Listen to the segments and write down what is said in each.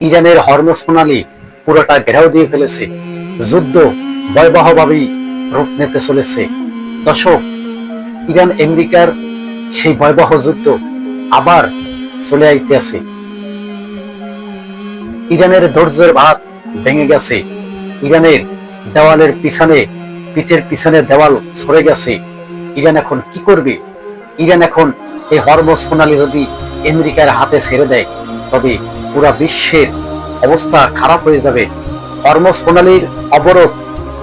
ইরানের হরমুজ প্রণালী পুরোটা ঘেরাও দিয়ে ফেলেছে। যুদ্ধ ভয়াবহভাবেই রূপ নিতে চলেছে। দর্শক, ইরান আমেরিকার সেই ভয়াবহ যুদ্ধ আবার চলে আইতেছে। ইরানের ধৈর্যের ভাত ভেঙে গেছে। ইরানের দেওয়ালের পিছনে, পিঠের পিছনে দেওয়াল সরে গেছে। ইরান এখন কি করবে? ইরান এখন এই হরমুজ প্রণালী যদি আমেরিকার হাতে ছেড়ে দেয়, তবে পুরা বিশ্বের অবস্থা খারাপ হয়ে যাবে। হরমুজ প্রণালীর অবরোধ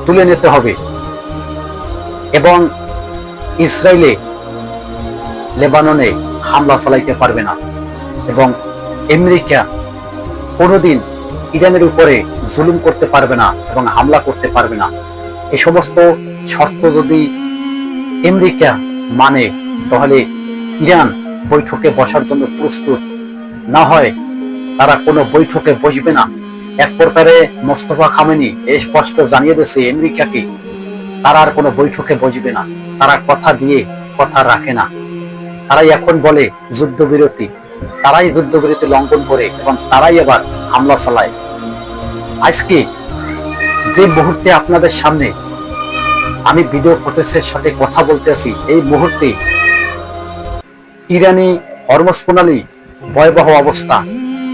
তুলে নিতে হবে এবং ইসরায়েলে লেবাননে হামলা চালাইতে পারবে না এবং আমেরিকা কোনোদিন ইরানের উপরে জুলুম করতে পারবে না এবং হামলা করতে পারবে না। এই সমস্ত শর্ত যদি আমেরিকা মানে, তাহলে ইরান বৈঠকে বসার জন্য প্রস্তুত না হয় তারা কোনো বৈঠকে বসবে না। এক প্রকারে মোস্তফা খামেনি স্পষ্ট জানিয়ে দিয়েছে আমেরিকাকে, তারা আর কোনো বৈঠকে বসবে না। তারা কথা দিয়ে কথা রাখে না। তারাই এখন বলে যুদ্ধবিরতি, তারাই যুদ্ধবিরতি লঙ্ঘন করে এবং তারাই আবার হামলা চালায়। আজকে যে মুহূর্তে আপনাদের সামনে আমি ভিডিও ফুটেজের সাথে কথা বলতে আছি, এই মুহূর্তে ইরানি হরমুজ প্রণালী ভয়াবহ অবস্থা,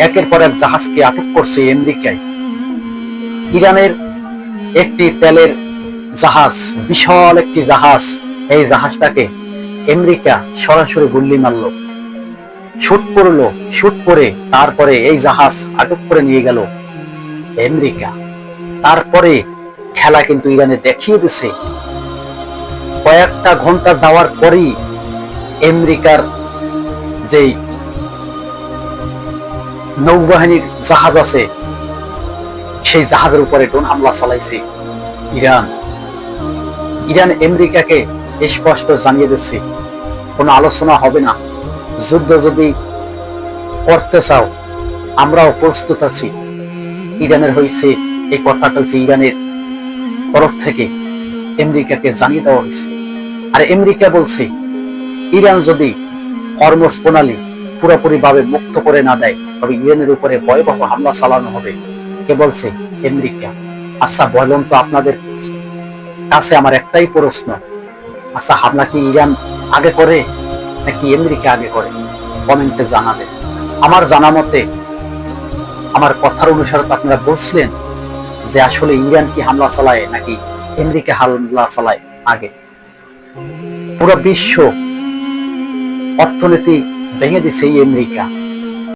একের পর এক জাহাজকে আটক করছে আমেরিকায়। ইরানের একটি তেলের জাহাজ, বিশাল একটি জাহাজ, এই জাহাজটাকে আমেরিকা সরাসরি গুল্লি মারল, শুট করলো। শুট করে তারপরে এই জাহাজ আটক করে নিয়ে গেল আমেরিকা। তারপরে খেলা কিন্তু ইরানে দেখিয়ে দিছে। কয়েকটা ঘন্টা যাওয়ার পরই আমেরিকার যে নৌবাহিনীর জাহাজ আছে, সেই জাহাজের উপরে ড্রোন হামলা চালাইছে ইরান। ইরান আমেরিকাকে স্পষ্ট জানিয়ে দিচ্ছে কোনো আলোচনা হবে না। যুদ্ধ যদি করতে চাও, আমরাও প্রস্তুত আছি। ইরানের হয়েছে এই কথাটা হচ্ছে ইরানের তরফ থেকে আমেরিকাকে জানিয়ে দেওয়া হয়েছে। আর আমেরিকা বলছে ইরান যদি হরমুজ প্রণালী পুরোপুরি ভাবে মুক্ত করে না দেয়, তবে ইরানের উপরে ভয়াবহ হামলা চালানো হবে। কে বলছে? আমেরিকা। আচ্ছা বলুন তো, আপনাদের কাছে আমার একটাই প্রশ্ন, আচ্ছা হামলা কি ইরান আগে করে নাকি আমেরিকা আগে করে? কমেন্টে জানাবেন। আমার জানা মতে, আমার কথার অনুসারে তো আপনারা বুঝলেন যে আসলে ইরান কি হামলা চালায় নাকি আমেরিকা হামলা চালায় আগে। পুরো বিশ্ব অর্থনীতি ভেঙে দিচ্ছে এই আমেরিকা।